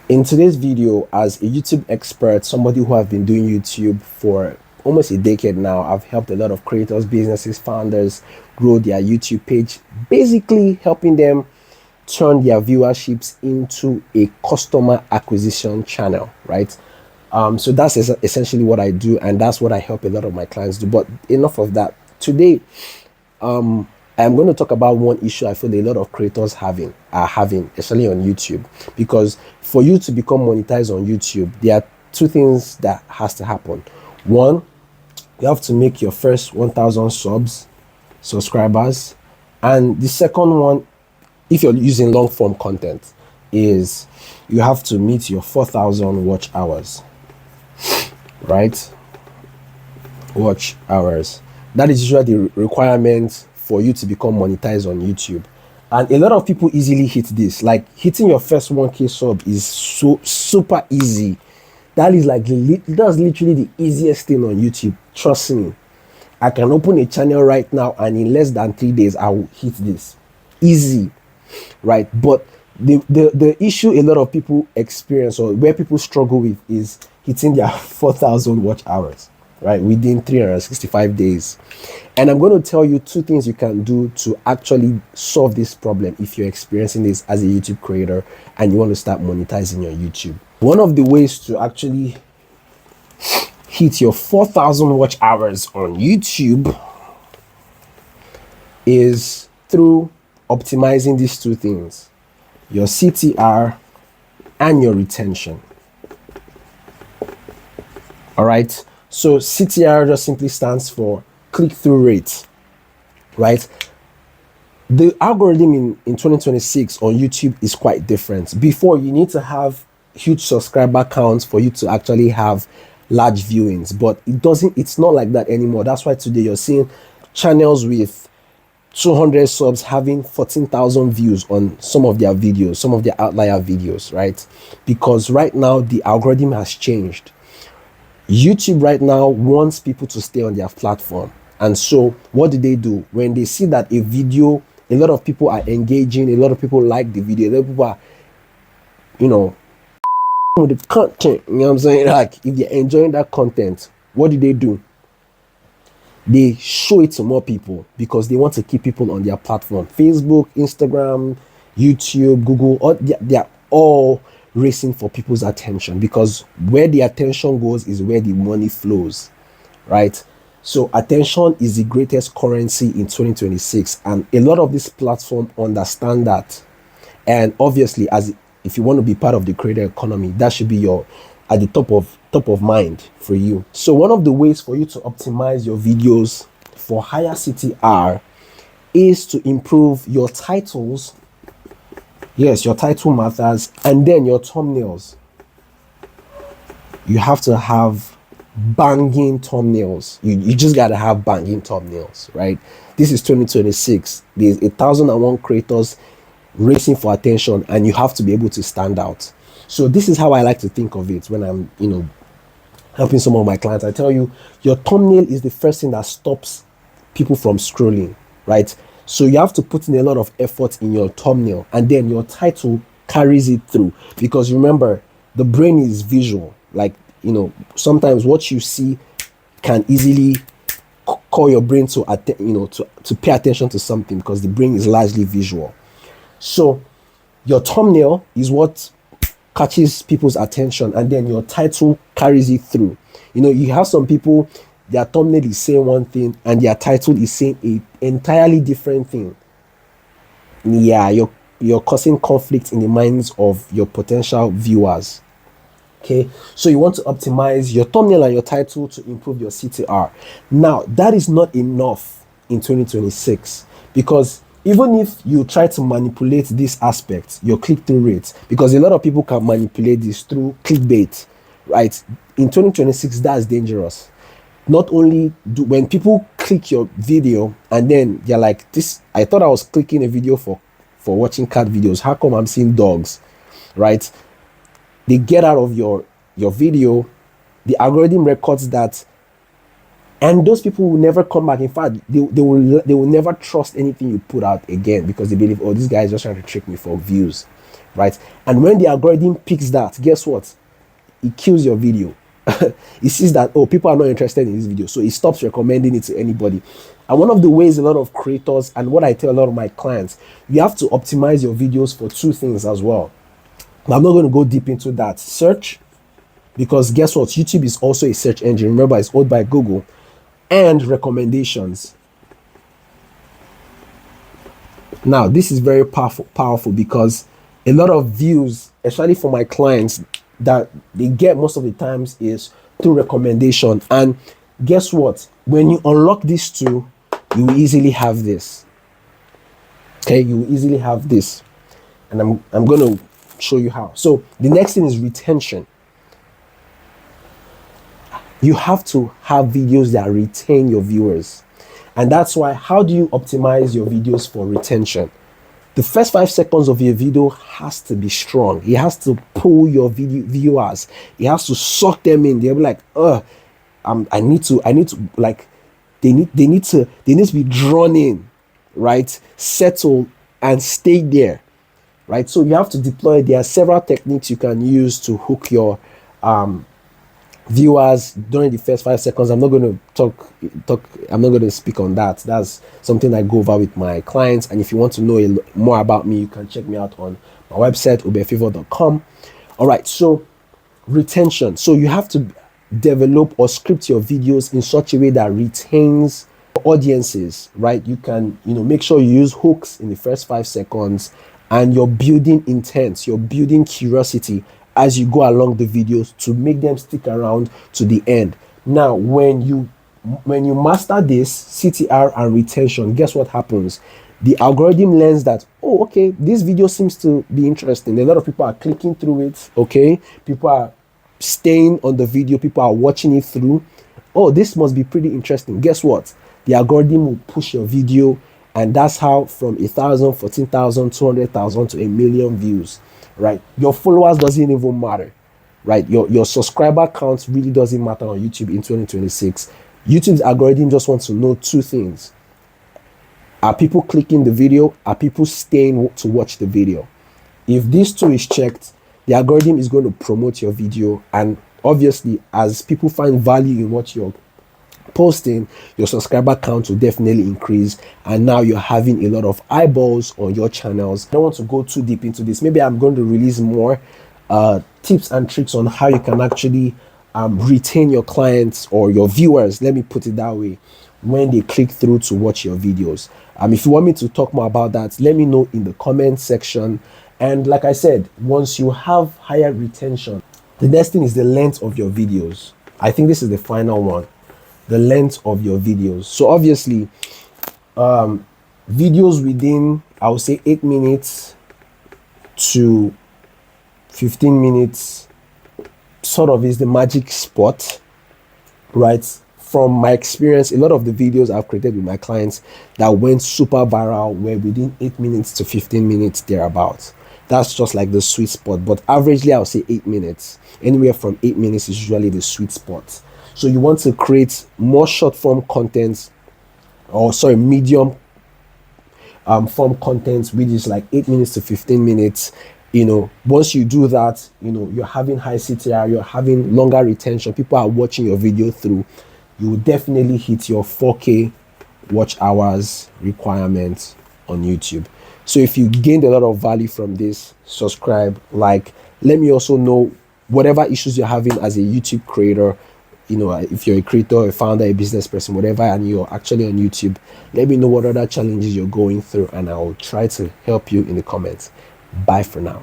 In today's video, as a YouTube expert, somebody who have been doing YouTube for almost a decade now, I've helped a lot of creators, businesses, founders grow their YouTube page, basically helping them turn their viewerships into a customer acquisition channel, right? So that's essentially what I do, and that's what I help a lot of my clients do. But enough of that. Today, I'm going to talk about one issue I feel a lot of creators are having, especially on YouTube. Because for you to become monetized on YouTube, there are two things that has to happen. One, you have to make your first 1,000 subscribers, and the second one, if you're using long form content, is you have to meet your 4,000 watch hours, right? Watch hours. That is usually the requirement for you to become monetized on YouTube. And a lot of people easily hit this. Like hitting your first 1K sub is so super easy. That's literally the easiest thing on YouTube. Trust me. I can open a channel right now and in less than 3 days I will hit this. Easy, right? But the issue a lot of people experience, or where people struggle with, is hitting their 4,000 watch hours, right, within 365 days. And I'm going to tell you two things you can do to actually solve this problem if you're experiencing this as a YouTube creator and you want to start monetizing your YouTube. One of the ways to actually hit your 4,000 watch hours on YouTube is through optimizing these two things: your CTR and your retention. All right. So CTR just simply stands for click-through rate, right? The algorithm in 2026 on YouTube is quite different. Before, you need to have huge subscriber counts for you to actually have large viewings, but it's not like that anymore. That's why today you're seeing channels with 200 subs having 14,000 views on some of their videos, some of their outlier videos, right? Because right now the algorithm has changed. YouTube right now wants people to stay on their platform. And so what do? When they see that a video, a lot of people are engaging, a lot of people like the video, a lot of people are, with the content, you know what I'm saying? Like, if they're enjoying that content, what do? They show it to more people because they want to keep people on their platform. Facebook, Instagram, YouTube, Google, they're all racing for people's attention, because where the attention goes is where the money flows, right? So attention is the greatest currency in 2026, and a lot of this platform understand that. And obviously, if you want to be part of the creator economy, that should be at the top of mind for you. So one of the ways for you to optimize your videos for higher CTR is to improve your titles. Yes, your title matters, and then your thumbnails. You have to have banging thumbnails. You just gotta have banging thumbnails, right? This is 2026. There's 1,001 creators racing for attention, and you have to be able to stand out. So this is how I like to think of it when I'm, helping some of my clients. I tell you, your thumbnail is the first thing that stops people from scrolling, right? So you have to put in a lot of effort in your thumbnail, and then your title carries it through. Because remember, the brain is visual. Like, sometimes what you see can easily call your brain to pay attention to something, because the brain is largely visual. So your thumbnail is what catches people's attention, and then your title carries it through. You have some people, their thumbnail is saying one thing and their title is saying an entirely different thing. Yeah, you're causing conflict in the minds of your potential viewers. Okay, so you want to optimize your thumbnail and your title to improve your CTR. Now, that is not enough in 2026, because even if you try to manipulate this aspect, your click-through rate, because a lot of people can manipulate this through clickbait, right? In 2026, that's dangerous. Not only when people click your video and then they're like, this, I thought I was clicking a video for watching cat videos. How come I'm seeing dogs, right? They get out of your video, the algorithm records that, and those people will never come back. In fact, they will never trust anything you put out again, because they believe, oh, this guy is just trying to trick me for views, right? And when the algorithm picks that, guess what? It kills your video. It sees that, oh, people are not interested in this video, so it stops recommending it to anybody. And one of the ways a lot of creators, and what I tell a lot of my clients, you have to optimize your videos for two things as well. But I'm not going to go deep into that. Search, because guess what? YouTube is also a search engine. Remember, it's owned by Google. And recommendations. Now, this is very powerful because a lot of views, especially for my clients, that they get most of the times is through recommendation. And guess what? When you unlock these two, you will easily have this. Okay, you will easily have this. And I'm going to show you how. So the next thing is retention. You have to have videos that retain your viewers. And that's why, how do you optimize your videos for retention? The first 5 seconds of your video has to be strong. It has to pull your viewers. It has to suck them in. They'll be like, I need to like, they need to be drawn in, right? Settle and stay there, right? So you have to deploy. There are several techniques you can use to hook your viewers during the first 5 seconds. I'm not going to I'm not going to speak on that. That's something I go over with my clients. And if you want to know more about me, you can check me out on my website, ubefavor.com. All right, so retention. So you have to develop or script your videos in such a way that retains audiences, right? You can, make sure you use hooks in the first 5 seconds, and you're building intent, you're building curiosity as you go along the videos to make them stick around to the end. Now, when you master this CTR and retention, guess what happens? The algorithm learns that, oh, okay, this video seems to be interesting. A lot of people are clicking through it, okay? People are staying on the video. People are watching it through. Oh, this must be pretty interesting. Guess what? The algorithm will push your video, and that's how from 1,000, 14,000, 200,000 to 1,000,000 views. Right, your followers doesn't even matter, right? Your subscriber count really doesn't matter on YouTube in 2026. YouTube's algorithm just wants to know two things: are people clicking the video? Are people staying to watch the video? If these two is checked, the algorithm is going to promote your video, and obviously, as people find value in what you're posting, your subscriber count will definitely increase, and now you're having a lot of eyeballs on your channels. I don't want to go too deep into this. Maybe I'm going to release more tips and tricks on how you can actually retain your clients or your viewers, let me put it that way, when they click through to watch your videos. If you want me to talk more about that, let me know in the comment section. And like I said, once you have higher retention, the next thing is the length of your videos. I think this is the final one. The length of your videos. So obviously, videos within, I would say, 8 minutes to 15 minutes sort of is the magic spot, right? From my experience, a lot of the videos I've created with my clients that went super viral were within 8 minutes to 15 minutes thereabouts. That's just like the sweet spot. But averagely, I would say 8 minutes. Anywhere from 8 minutes is usually the sweet spot. So you want to create more short form content, medium form content, which is like 8 minutes to 15 minutes. Once you do that, you're having high CTR, you're having longer retention. People are watching your video through. You will definitely hit your 4K watch hours requirement on YouTube. So if you gained a lot of value from this, subscribe, like, let me also know whatever issues you're having as a YouTube creator. If you're a creator, a founder, a business person, whatever, and you're actually on YouTube, let me know what other challenges you're going through, and I'll try to help you in the comments. Bye for now.